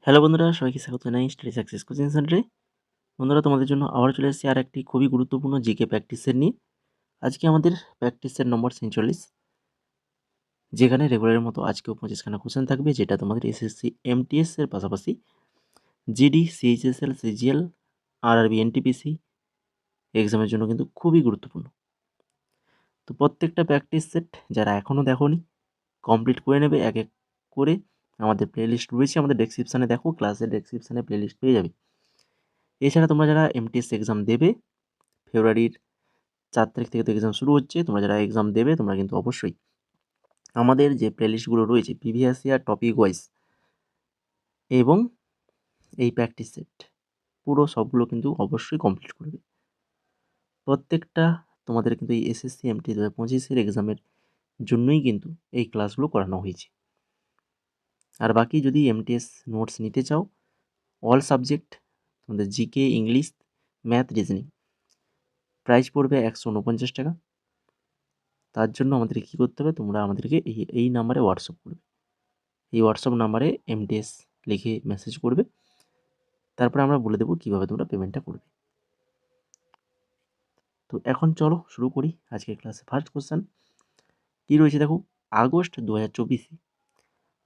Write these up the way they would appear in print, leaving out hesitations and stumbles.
Hello বন্ধুরা, সবাইকে স্বাগত জানাই স্টাডি সাকসেস কোচিং সেন্টারে। বন্ধুরা, তোমাদের জন্য আবার চলে এসেছি আর একটি খুবই গুরুত্বপূর্ণ জিকে প্র্যাকটিসের নিয়ে। আজকে আমাদের প্র্যাকটিসের নম্বর 47, যেখানে রেগুলারের মতো আজকেও 25খানা কোশ্চেন থাকবে, যেটা তোমাদের এসএসসি এমটিএস এর পাশাপাশি GD, CHSL, CGL, RRB, NTPC এক্সামের জন্য কিন্তু খুবই গুরুত্বপূর্ণ। তো প্রত্যেকটা প্র্যাকটিস সেট যারা এখনও দেখোনি, কমপ্লিট করে নেবে এক এক করে। আমাদের প্লেলিস্ট রয়েছে, আমাদের ডেসক্রিপশানে দেখো, ক্লাসের ডেসক্রিপশানে প্লেলিস্ট পেয়ে যাবে। এছাড়া তোমরা যারা এমটিএস এক্সাম দেবে, ফেব্রুয়ারির 4 তারিখ থেকে তো এক্সাম শুরু হচ্ছে, তোমরা যারা এক্সাম দেবে তোমরা কিন্তু অবশ্যই আমাদের যে প্লেলিস্টগুলো রয়েছে প্রিভিয়াস ইয়ার টপিক ওয়াইজ এবং এই প্র্যাকটিস সেট পুরো সবগুলো কিন্তু অবশ্যই কমপ্লিট করবে। প্রত্যেকটা তোমাদের কিন্তু এই এসএসসি এমটি 2025-এর এক্সামের জন্যই কিন্তু এই ক্লাসগুলো করানো হয়েছে। আর বাকি যদি এমটিএস নোটস নিতে চাও, অল সাবজেক্ট, তোমাদের GK, English, math, reasoning, price পড়বে 149 টাকা। তার জন্য আমাদেরকে কী করতে হবে, তোমরা আমাদেরকে এই নাম্বারে হোয়াটসঅ্যাপ করবে। এই হোয়াটসঅ্যাপ নাম্বারে এমটিএস লিখে মেসেজ করবে, তারপরে আমরা বলে দেবো কীভাবে তোমরা পেমেন্টটা করবে। তো এখন চলো শুরু করি আজকের ক্লাসে। ফার্স্ট কোশ্চেন কী রয়েছে দেখো, আগস্ট 2024-এ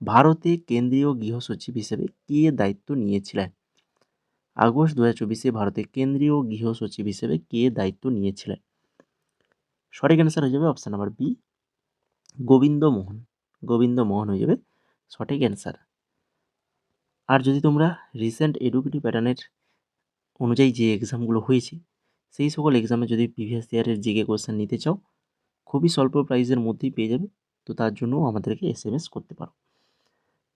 ভারতে কেন্দ্রীয় গৃহসচিব হিসেবে কে দায়িত্ব নিয়েছিলেন? আগস্ট 2024-এ ভারতে কেন্দ্রীয় গৃহসচিব হিসেবে কে দায়িত্ব নিয়েছিলেন? সঠিক অ্যান্সার হয়ে যাবে অপশান নাম্বার বি, গোবিন্দ মোহন। গোবিন্দ মোহন হয়ে যাবে সঠিক অ্যান্সার। আর যদি তোমরা রিসেন্ট এডুকেটিভ প্যাটার্নের অনুযায়ী যে এক্সামগুলো হয়েছে, সেই সকল এক্সামে যদি প্রিভিয়াস ইয়ারের জিকে কোশ্চেন নিতে চাও, খুবই স্বল্প প্রাইসের মধ্যেই পেয়ে যাবে। তো তার জন্যও আমাদেরকে এসএমএস করতে পারো,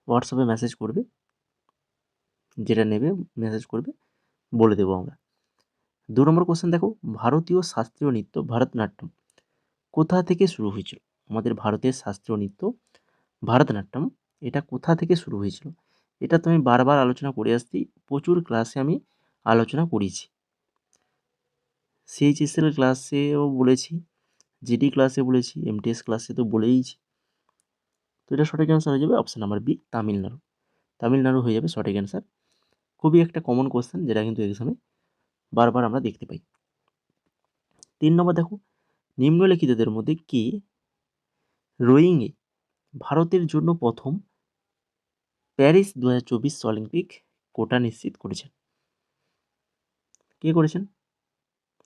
হোয়াটসঅ্যাপে মেসেজ করবে, যেটা নেবে মেসেজ করবে, বলে দেবো আমরা। 2 নম্বর কোশ্চেন দেখো, ভারতীয় শাস্ত্রীয় নৃত্য ভারতনাট্যম কোথা থেকে শুরু হয়েছিল? আমাদের ভারতের শাস্ত্রীয় নৃত্য ভারতনাট্যম, এটা কোথা থেকে শুরু হয়েছিল? এটা তো আমি বারবার আলোচনা করে আসছি, প্রচুর ক্লাসে আমি আলোচনা করেছি। সিএইচএসএল ক্লাসেও বলেছি, জিডি ক্লাসে বলেছি, এমটিএস ক্লাসে তো বলেইছি। তো এটা সঠিক অ্যান্সার হয়ে যাবে option number B, Tamilnadu. Tamilnadu হয়ে যাবে সঠিক অ্যান্সার। খুবই একটা কমন কোশ্চেন, যেটা কিন্তু এক্সামে বারবার আমরা দেখতে পাই। 3 নম্বর দেখো, নিম্নলিখিতদের মধ্যে কে রোয়িংয়ে ভারতের জন্য প্রথম প্যারিস 2024 অলিম্পিক কোটা নিশ্চিত করেছেন? কে করেছেন?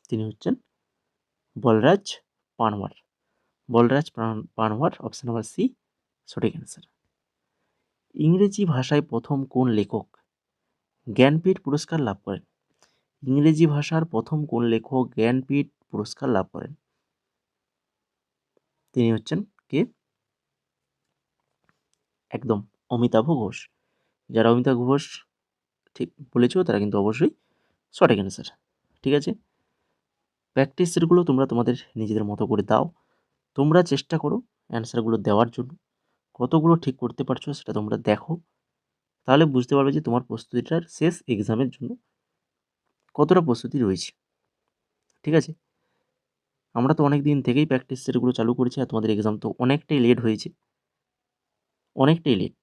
তিনি হচ্ছেন Balraj Panwar. Balraj Panwar, option number C সঠিক অ্যান্সার। ইংরেজি ভাষায় প্রথম কোন লেখক জ্ঞানপীঠ পুরস্কার লাভ করেন? ইংরেজি ভাষার প্রথম কোন লেখক জ্ঞানপীঠ পুরস্কার লাভ করেন? তিনি হচ্ছেন কে? একদম অমিতাভ ঘোষ। যারা অমিতাভ ঘোষ ঠিক বলেছো তারা কিন্তু অবশ্যই সঠিক অ্যান্সার। ঠিক আছে, প্র্যাকটিস সেটগুলো তোমরা তোমাদের নিজেদের মতো করে দাও। তোমরা চেষ্টা করো অ্যান্সারগুলো দেওয়ার জন্য। কতগুলো ঠিক করতে পারছো সেটা তোমরা দেখো, তাহলে বুঝতে পারবে যে তোমার প্রস্তুতিটার শেষ এক্সামের জন্য কতটা প্রস্তুতি রয়েছে। ঠিক আছে, আমরা তো অনেক দিন থেকেই প্র্যাকটিস সেটগুলো চালু করেছি, আর তোমাদের এক্সাম তো অনেকটাই লেট হয়েছে, অনেকটাই লেট।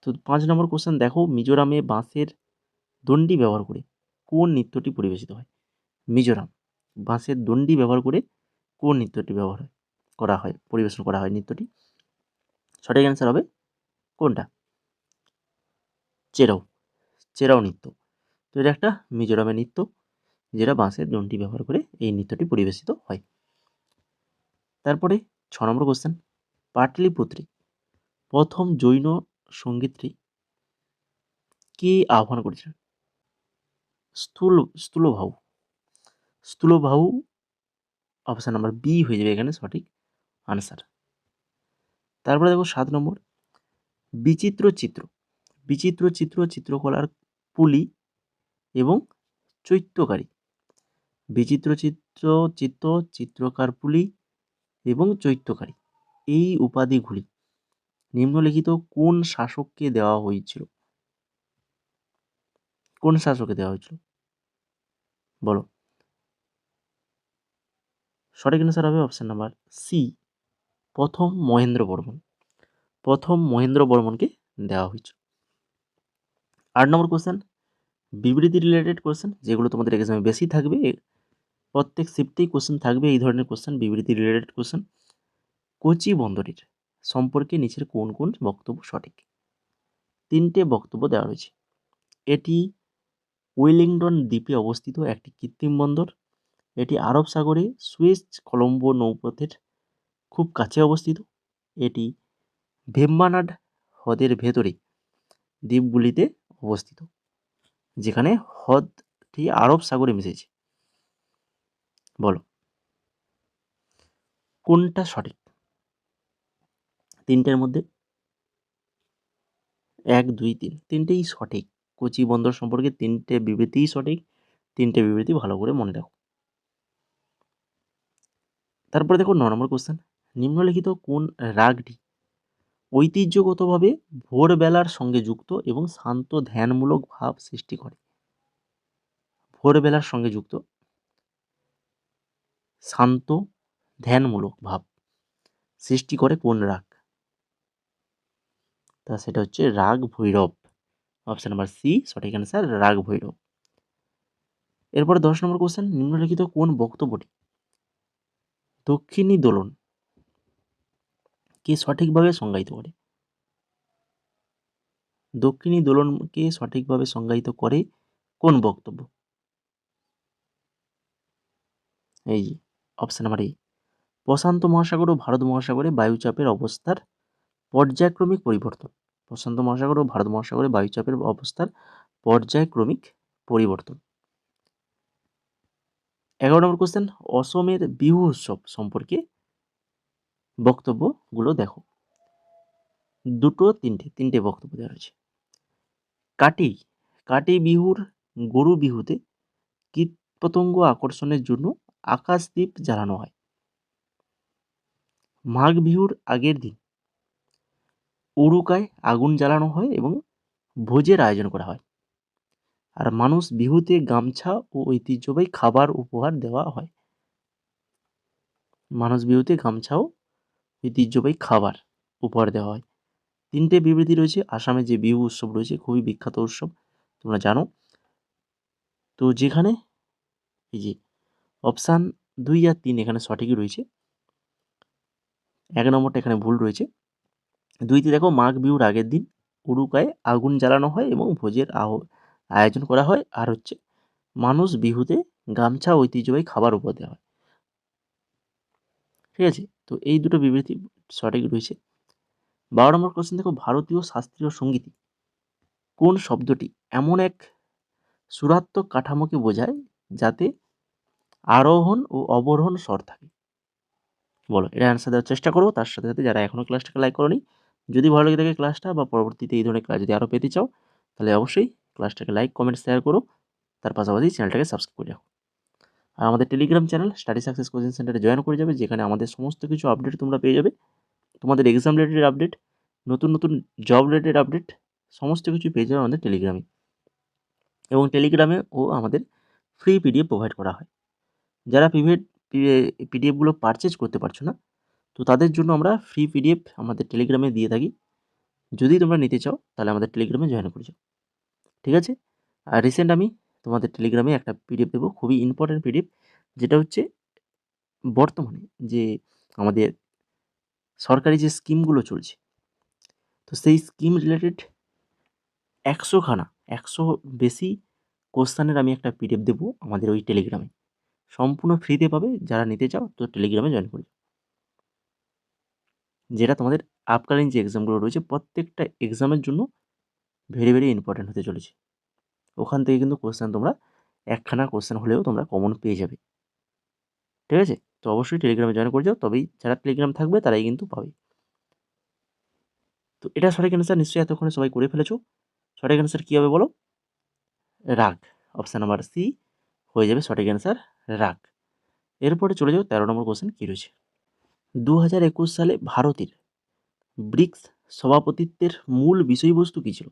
তো 5 নম্বর কোশ্চেন দেখো, মিজোরামে বাঁশের দণ্ডি ব্যবহার করে কোন নৃত্যটি পরিবেশিত হয়? মিজোরাম বাঁশের দণ্ডি ব্যবহার করে কোন নৃত্যটি পরিবেশন করা হয় নৃত্যটি? সঠিক অ্যান্সার হবে কোনটা? চেরাও। চেরাও নৃত্য। তো এটা একটা মিজোরামের নৃত্য, যেটা বাঁশের দণ্ডি ব্যবহার করে এই নৃত্যটি পরিবেশিত হয়। তারপরে 6 নম্বর কোশ্চেন, পাটলিপুত্রে প্রথম জৈন সঙ্গীতটি কে আহ্বান করেছিলেন? স্থূলভাউ। স্থূলভাউ, অপশান নাম্বার বি হয়ে যাবে এখানে সঠিক আনসার। তারপরে দেখো 7 নম্বর, বিচিত্র চিত্র। বিচিত্র চিত্র চিত্রকলার পুলি এবং চৈত্যকারী। বিচিত্র চিত্র চিত্রকার পুলি এবং চৈত্যকারী, এই উপাধিগুলি নিম্নলিখিত কোন শাসককে দেওয়া হয়েছিল? কোন শাসককে দেওয়া হয়েছিল বলো? সঠিক অ্যান্সার হবে অপশান নাম্বার সি, প্রথম মহেন্দ্র বর্মন। প্রথম মহেন্দ্র বর্মনকে দেওয়া হয়েছিল। 8 নম্বর কোশ্চেন, বিবৃতি রিলেটেড কোশ্চেন, যেগুলো তোমাদের এক্সামে বেশি থাকবে, প্রত্যেক শিফটেই কোশ্চেন থাকবে এই ধরনের কোশ্চেন, বিবৃতি রিলেটেড কোশ্চেন। কোচি বন্দরের সম্পর্কে নিচের কোন কোন বক্তব্য সঠিক? 3টে বক্তব্য দেওয়া রয়েছে। এটি ওয়েলিংটন দ্বীপে অবস্থিত একটি কৃত্রিম বন্দর। এটি আরব সাগরে সুয়েজ কলম্বো নৌপথের খুব কাছে অবস্থিত। এটি ভেম্বানাড হ্রদের ভেতরে দ্বীপগুলিতে অবস্থিত, যেখানে হ্রদটি আরব সাগরে মিশেছে। বলো কোনটা সঠিক? 3টের মধ্যে 1, 2, 3 তিনটেই সঠিক। কোচি বন্দর সম্পর্কে 3টে বিবৃতিই সঠিক। 3টে বিবৃতি ভালো করে মনে রাখো। তারপরে দেখো 9 নম্বর কোশ্চেন, নিম্নলিখিত কোন রাগটি ঐতিহ্যগতভাবে ভোরবেলার সঙ্গে যুক্ত এবং শান্ত ধ্যানমূলক ভাব সৃষ্টি করে? ভোরবেলার সঙ্গে যুক্ত শান্ত ধ্যানমূলক ভাব সৃষ্টি করে কোন রাগ? তা সেটা হচ্ছে রাগ ভৈরব। অপশন নাম্বার সি সঠিক অ্যান্সার, রাগ ভৈরব। এরপরে 10 নম্বর কোশ্চেন, নিম্নলিখিত কোন বক্তব্যটি দক্ষিণী দোলন কে সঠিকভাবে সংজ্ঞায়িত করে? দক্ষিণী দোলনকে সঠিকভাবে সংজ্ঞায়িত করে কোন বক্তব্য? এই যে অপশন নাম্বার এ, প্রশান্ত মহাসাগর ও ভারত মহাসাগরে বায়ুচাপের অবস্থার পর্যায়ক্রমিক পরিবর্তন। প্রশান্ত মহাসাগর ও ভারত মহাসাগরে বায়ুচাপের অবস্থার পর্যায়ক্রমিক পরিবর্তন। 11 নম্বর কোশ্চেন, অসমের বিহু উৎসব সম্পর্কে বক্তব্যগুলো দেখো। 3টে বক্তব্য দেওয়া রয়েছে। কাটি বিহুর গরু বিহুতে কীটপতঙ্গ আকর্ষণের জন্য আকাশদ্বীপ জ্বালানো হয়। মাঘ বিহুর আগের দিন উরুকায় আগুন জ্বালানো হয় এবং ভোজের আয়োজন করা হয়। আর মানুষ বিহুতে গামছা ও ঐতিহ্যবাহী খাবার উপহার দেওয়া হয়। মানুষ বিহুতে গামছা ও ঐতিহ্যবাহী খাবার উপহার দেওয়া হয়। 3টে বিবৃতি রয়েছে। আসামে যে বিহু উৎসব রয়েছে খুবই বিখ্যাত উৎসব, তোমরা জানো। তো যেখানে এই যে অপশান 2 আর 3 এখানে সঠিকই রয়েছে, 1 নম্বরটা এখানে ভুল রয়েছে। 2তে দেখো মাঘ বিহুর আগের দিন উরুকায় আগুন জ্বালানো হয় এবং ভোজের আয়োজন করা হয়। আর হচ্ছে মানুষ বিহুতে গামছা ঐতিহ্যবাহী খাবার উপহার দেওয়া হয়। ঠিক আছে, তো এই দুটো বিবৃতি সঠিক রয়েছে। 12 নম্বর কোশ্চেন দেখো, ভারতীয় শাস্ত্রীয় সঙ্গীতে কোন শব্দটি এমন এক সুরাত্মক কাঠামোকে বোঝায় যাতে আরোহণ ও অবরোহণ স্বর থাকে? বলো, এটা অ্যান্সার দেওয়ার চেষ্টা করো। তার সাথে সাথে যারা এখনও ক্লাসটাকে লাইক করোনি, যদি ভালো লেগে থাকে ক্লাসটা বা পরবর্তীতে এই ধরনের ক্লাস যদি আরও পেতে চাও, তাহলে অবশ্যই ক্লাসটাকে লাইক, কমেন্ট, শেয়ার করো। তার পাশাপাশি চ্যানেলটাকে সাবস্ক্রাইব করে রাখো। আর আমাদের Telegram channel study success coaching সেন্টারে জয়েন করে যাবে, যেখানে আমাদের সমস্ত কিছু আপডেট তোমরা পেয়ে যাবে। তোমাদের এক্সাম রিলেটেড আপডেট, নতুন নতুন জব রিলেটেড আপডেট, সমস্ত কিছু পেয়ে যাবে আমাদের টেলিগ্রামে। এবং টেলিগ্রামে আমাদের ফ্রি পিডিএফ প্রোভাইড করা হয়। যারা পিডিএফগুলো পারচেজ করতে পারছো না, তো তাদের জন্য আমরা ফ্রি পিডিএফ আমাদের টেলিগ্রামে দিয়ে থাকি। যদি তোমরা নিতে চাও তাহলে আমাদের টেলিগ্রামে জয়েন করে যাও। ঠিক আছে, আর রিসেন্ট আমি তোমাদের টেলিগ্রামে একটা পিডিএফ দেবো, খুবই ইম্পর্টেন্ট পিডিএফ, যেটা হচ্ছে বর্তমানে যে আমাদের সরকারি যে স্কিমগুলো চলছে, তো সেই স্কিম রিলেটেড 100 বেশি কোশ্চানের আমি একটা পিডিএফ দেবো আমাদের ওই টেলিগ্রামে, সম্পূর্ণ ফ্রিতে পাবে। যারা নিতে চাও তো টেলিগ্রামে জয়েন করে যাও। যেটা তোমাদের আপকামিং যে এক্সামগুলো রয়েছে প্রত্যেকটা এক্সামের জন্য ভেরি ভেরি ইম্পর্টেন্ট হতে চলেছে। ওখান থেকে কিন্তু কোশ্চেন তোমরা একখানা কোশ্চেন হলেও তোমরা কমন পেয়ে যাবে। ঠিক আছে, তো অবশ্যই টেলিগ্রামে জয়েন করে যাও, তবেই যারা টেলিগ্রাম থাকবে তারাই কিন্তু পাবে। তো এটা সঠিক অ্যান্সার নিশ্চয়ই এতক্ষণে সবাই করে ফেলেছো। সঠিক অ্যান্সার কী হবে বলো? রাগ। অপশান নাম্বার সি হয়ে যাবে সঠিক অ্যান্সার, রাগ। এরপরে চলে যাও 13 নম্বর কোশ্চেন কী রয়েছে। 2021 সালে ভারতের ব্রিক্স সভাপতিত্বের মূল বিষয়বস্তু কী ছিল?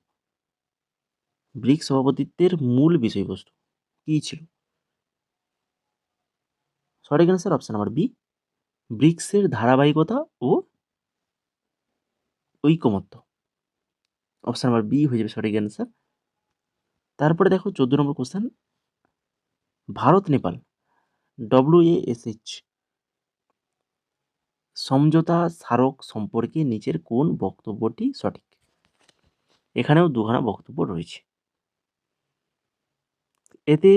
ব্রিক্স সভাপতিত্বের মূল বিষয়বস্তু কী ছিল? সঠিক অ্যান্সার অপশান নাম্বার বি, ব্রিক্সের ধারাবাহিকতা ও ঐকমত্য। অপশান নাম্বার বি হয়ে যাবে সঠিক অ্যান্সার। তারপরে দেখো 14 নম্বর কোশ্চেন, ভারত নেপাল WASH সমঝোতা স্মারক সম্পর্কে নিচের কোন বক্তব্যটি সঠিক? এখানেও দুখানা বক্তব্য রয়েছে। এতে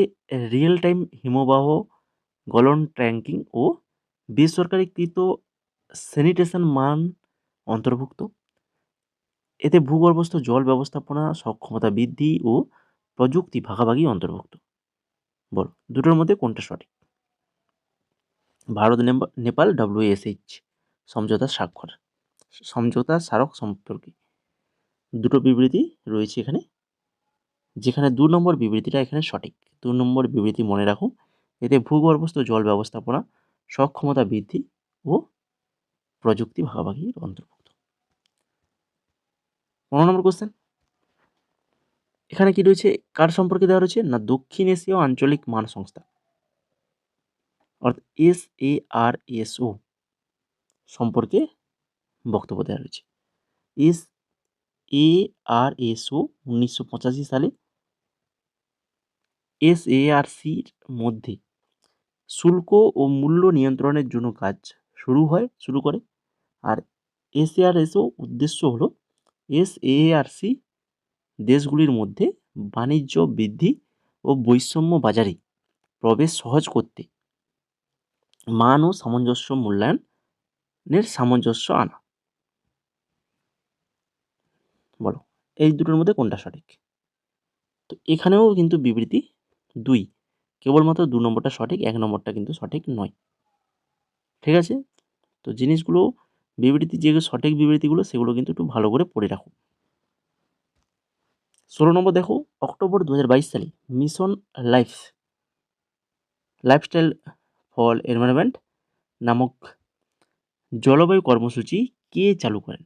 রিয়েল টাইম হিমবাহ গলন ট্র্যাকিং ও বেসরকারিকৃত স্যানিটেশন মান অন্তর্ভুক্ত। এতে ভূগর্ভস্থ জল ব্যবস্থাপনা সক্ষমতা বৃদ্ধি ও প্রযুক্তি ভাগাভাগি অন্তর্ভুক্ত। বলো দুটোর মধ্যে কোনটা সঠিক? ভারত নেপাল WASH সমঝোতা স্মারক সম্পর্কে দুটো বিবৃতি রয়েছে এখানে, যেখানে 2 নম্বর বিবৃতিটা এখানে সঠিক। 2 নম্বর বিবৃতি মনে রাখো, এতে ভূগর্ভস্থ জল ব্যবস্থাপনা সক্ষমতা বৃদ্ধি ও প্রযুক্তি ভাগাভাগির অন্তর্ভুক্ত। 15 নম্বর কোশ্চেন, এখানে কি রয়েছে, কার সম্পর্কে দেওয়া রয়েছে না দক্ষিণ এশীয় আঞ্চলিক মান সংস্থা অর্থাৎ SARSO সম্পর্কে বক্তব্য দেওয়া রয়েছে। SARSO 1985 সালে SARCর মধ্যে শুল্ক ও মূল্য নিয়ন্ত্রণের জন্য কাজ শুরু করে। আর SARSO উদ্দেশ্য হলো SARC দেশগুলির মধ্যে বাণিজ্য বৃদ্ধি ও বৈষম্য বাজারে প্রবেশ সহজ করতে মান ও সামঞ্জস্য মূল্যায়নের সামঞ্জস্য আনা। বলো এই দুটোর মধ্যে কোনটা সঠিক? তো এখানেও কিন্তু বিবৃতি 2, কেবলমাত্র 2 নম্বরটা সঠিক, 1 নম্বরটা কিন্তু সঠিক নয়। ঠিক আছে, তো জিনিসগুলো যেগুলো সঠিক বিবৃতিগুলো সেগুলো কিন্তু একটু ভালো করে পড়ে রাখো। 16 নম্বর দেখো, অক্টোবর 2022 সালে মিশন লাইফস্টাইল ফর এনভায়রনমেন্ট নামক জলবায়ু কর্মসূচি কে চালু করেন,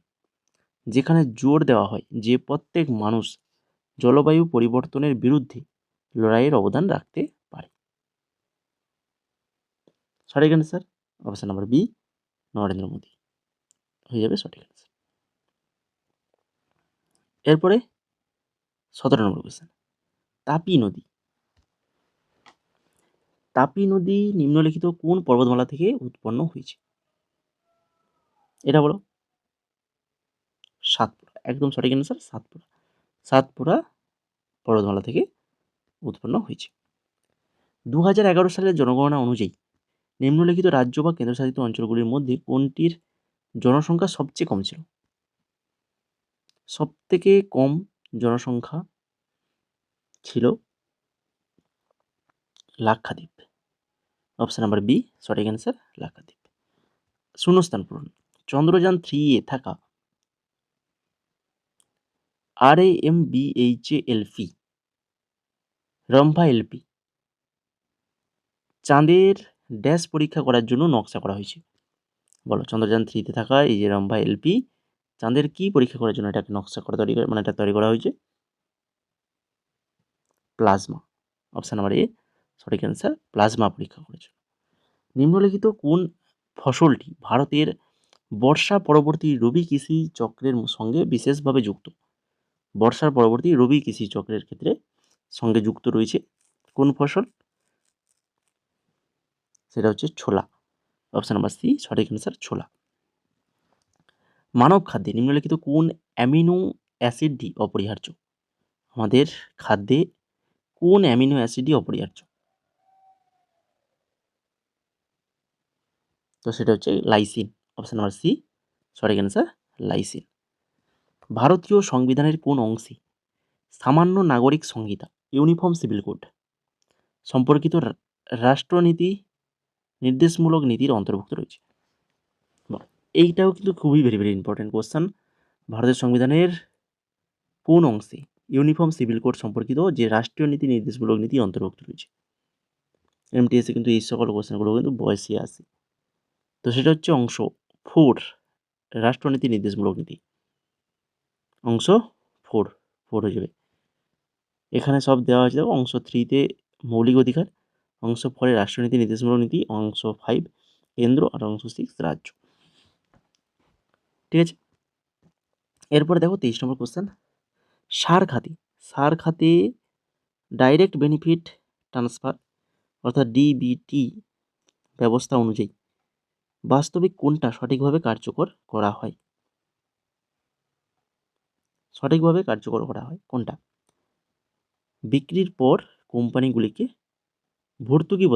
যেখানে জোর দেওয়া হয় যে প্রত্যেক মানুষ জলবায়ু পরিবর্তনের বিরুদ্ধে লড়াইয়ের অবদান রাখতে পারে? সঠিক answer option number B, Narendra Modi হয়ে যাবে সঠিক অ্যান্সার। এরপরে 17 নম্বর কোয়েশ্চেন, তাপি নদী নিম্নলিখিত কোন পর্বতমালা থেকে উৎপন্ন হয়েছে? এটা বলো। সাতপুরা, একদম সঠিক অ্যান্সার সাতপুরা পর্বতমালা থেকে উৎপন্ন হয়েছে। 2011 সালের জনগণনা অনুযায়ী নিম্নলিখিত রাজ্য বা কেন্দ্রশাসিত অঞ্চলগুলির মধ্যে কোনটির জনসংখ্যা সবচেয়ে কম ছিল? সবথেকে কম জনসংখ্যা ছিল লাক্ষাদ্বীপ। অপশন নাম্বার বি সঠিক অ্যান্সার লাক্ষাদ্বীপ। শূন্যস্থান পূরণ, চন্দ্রযান 3 থাকা RAMBHLP রম্ভা এলপি চাঁদের ড্যাশ পরীক্ষা করার জন্য নকশা করা হয়েছে? বলো চন্দ্রযান 3 থাকা এই যে রম্ভা এলপি চাঁদের কি পরীক্ষা করার জন্য এটাকে নকশা করে এটা তৈরি করা হয়েছে? প্লাজমা। অপশন নাম্বার এ সঠিক অ্যান্সার, প্লাজমা পরীক্ষা করেছে। নিম্নলিখিত কোন ফসলটি ভারতের বর্ষা পরবর্তী রবি কৃষি চক্রের সঙ্গে বিশেষভাবে যুক্ত? বর্ষার পরবর্তী রবি কৃষি চক্রের ক্ষেত্রে সঙ্গে যুক্ত রয়েছে কোন ফসল? সেটা হচ্ছে ছোলা। অপশন নাম্বার সি সঠিক অ্যান্সার ছোলা। মানব খাদ্যে নিম্নলিখিত কোন অ্যামিনো অ্যাসিডটি অপরিহার্য? আমাদের খাদ্যে কোন অ্যামিনো অ্যাসিডই অপরিহার্য? তো সেটা হচ্ছে লাইসিন। অপশন নাম্বার সি সঠিক অ্যান্সার লাইসিন। ভারতীয় সংবিধানের কোন অংশে সামান্য নাগরিক সংহিতা ইউনিফর্ম সিভিল কোড সম্পর্কিত রাষ্ট্রনীতি নির্দেশমূলক নীতির অন্তর্ভুক্ত রয়েছে? এইটাও কিন্তু খুবই ভেরি ভেরি ইম্পর্টেন্ট কোশ্চেন। ভারতের সংবিধানের কোন অংশে ইউনিফর্ম সিভিল কোড সম্পর্কিত যে রাষ্ট্রীয় নীতি নির্দেশমূলক নীতি অন্তর্ভুক্ত রয়েছে? MTSে কিন্তু এই সকল কোশ্চেনগুলো কিন্তু বয়সে আসে। তো সেটা হচ্ছে অংশ 4 রাষ্ট্রনীতি নির্দেশমূলক নীতি। অংশ 4 হয়ে যাবে। এখানে সব দেওয়া হয়েছে, দেখো অংশ 3তে মৌলিক অধিকার, অংশ 4 রাষ্ট্রনীতি নির্দেশমূলক নীতি, অংশ 5 কেন্দ্র আর অংশ 6 রাজ্য। ঠিক আছে, এরপরে দেখো 23 নম্বর কোশ্চেন, সার খাতে ডাইরেক্ট বেনিফিট ট্রান্সফার অর্থাৎ ডিবিটি ব্যবস্থা অনুযায়ী বাস্তবিক কোনটা সঠিকভাবে কার্যকর করা হয়? কোনটা? বিক্রির পর কোম্পানিগুলিকে ভর্তুকি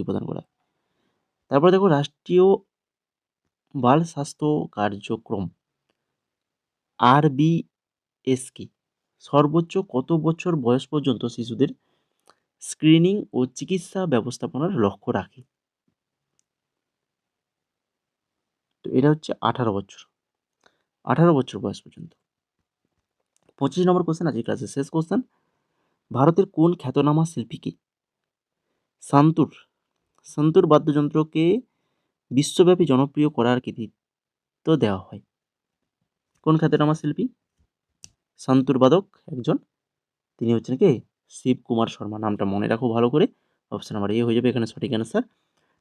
প্রদান করা হয়। তারপরে দেখো রাষ্ট্রীয় বাল স্বাস্থ্য কার্যক্রম RBS কি? সর্বোচ্চ কত বছর বয়স পর্যন্ত শিশুদের স্ক্রিনিং ও চিকিৎসা ব্যবস্থাপনার লক্ষ্য রাখে? তো এটা হচ্ছে 18 বছর বয়স পর্যন্ত। 25 নম্বর কোশ্চেন, আজকের ক্লাসের শেষ কোশ্চেন, ভারতের কোন খ্যাতনামা শিল্পীকে সান্তুর বাদ্যযন্ত্রকে বিশ্বব্যাপী জনপ্রিয় করার কৃতিত্ব দেওয়া হয়? কোন খ্যাতনামা শিল্পী? সান্তুর বাদক একজন, তিনি হচ্ছেন কে? শিব কুমার শর্মা। নামটা মনে রাখো ভালো করে, অপশন নাম্বার এ হয়ে যাবে এখানে সঠিক অ্যান্সার।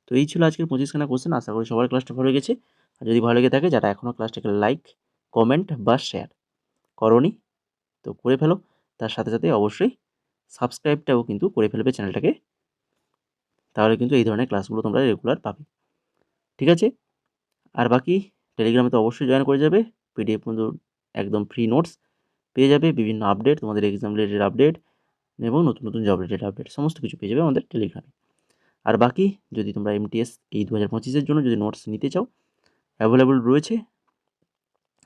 তো এই ছিল আজকের 25খানা কোশ্চেন। আশা করি সবার ক্লাসটা ভালো লেগেছে। আর যদি ভালো লেগে থাকে, যারা এখনও ক্লাসটাকে লাইক, কমেন্ট বা শেয়ার করোনি, তো করে ফেলো। তার সাথে সাথে অবশ্যই সাবস্ক্রাইবটাও কিন্তু করে ফেলবে চ্যানেলটাকে, তাহলে কিন্তু এই ধরনের ক্লাসগুলো তোমরা রেগুলার পাবে। ঠিক আছে? আর বাকি টেলিগ্রামে তো অবশ্যই জয়েন করে যাবে। পিডিএফ কিন্তু একদম ফ্রি নোটস পেয়ে যাবে, বিভিন্ন আপডেট, তোমাদের এক্সাম রিলেটেড আপডেট এবং নতুন নতুন জব রিলেটেড আপডেট সমস্ত কিছু পেয়ে যাবে আমাদের টেলিগ্রামে। আর বাকি যদি তোমরা MTS এই 2025-এর জন্য যদি নোটস নিতে চাও, অ্যাভেলেবল রয়েছে।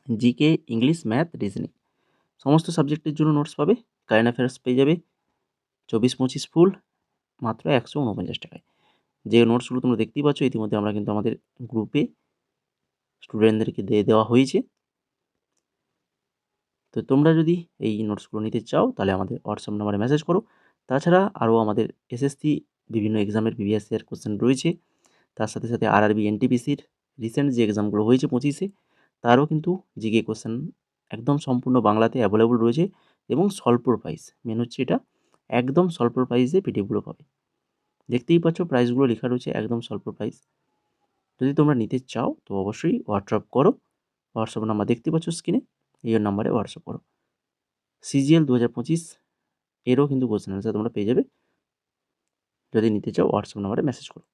জিকে, ইংলিশ, ম্যাথ, রিজনিং সমস্ত সাবজেক্টের জন্য নোটস পাবে। কারেন্ট অ্যাফেয়ার্স পেয়ে যাবে 24-25 ফুল মাত্র 149 টাকায়। যে নোটসগুলো তোমরা দেখতেই পাচ্ছ, ইতিমধ্যে আমরা কিন্তু আমাদের গ্রুপে স্টুডেন্টদেরকে দিয়ে দেওয়া হয়েছে। তো তোমরা যদি এই নোটসগুলো নিতে চাও, তাহলে আমাদের হোয়াটসঅ্যাপ নাম্বারে মেসেজ করো। তাছাড়া আরও আমাদের SSC বিভিন্ন এক্সামের প্রিভিয়াস ইয়ার কোশ্চেন রয়েছে। তার সাথে সাথে RRB NTPCর রিসেন্ট যে এক্সামগুলো হয়েছে 25-এ, তারও কিন্তু জিকে কোশ্চেন একদম সম্পূর্ণ বাংলাতে অ্যাভেলেবল রয়েছে এবং স্বল্প প্রাইস। মেন হচ্ছে এটা, একদম স্বল্প প্রাইসে পিডিএফগুলো পাবে। দেখতেই পাচ্ছ প্রাইসগুলো লেখা রয়েছে, একদম স্বল্প প্রাইস। যদি তোমরা নিতে চাও তো অবশ্যই হোয়াটসঅ্যাপ করো। হোয়াটসঅ্যাপ নাম্বার দেখতে পাচ্ছ স্ক্রিনে, এই নাম্বারে হোয়াটসঅ্যাপ করো। CGL 2025 এরও কিন্তু কোশ্চেন আনসার তোমরা পেয়ে যাবে। যদি নিতে চাও হোয়াটসঅ্যাপ নাম্বারে মেসেজ করো।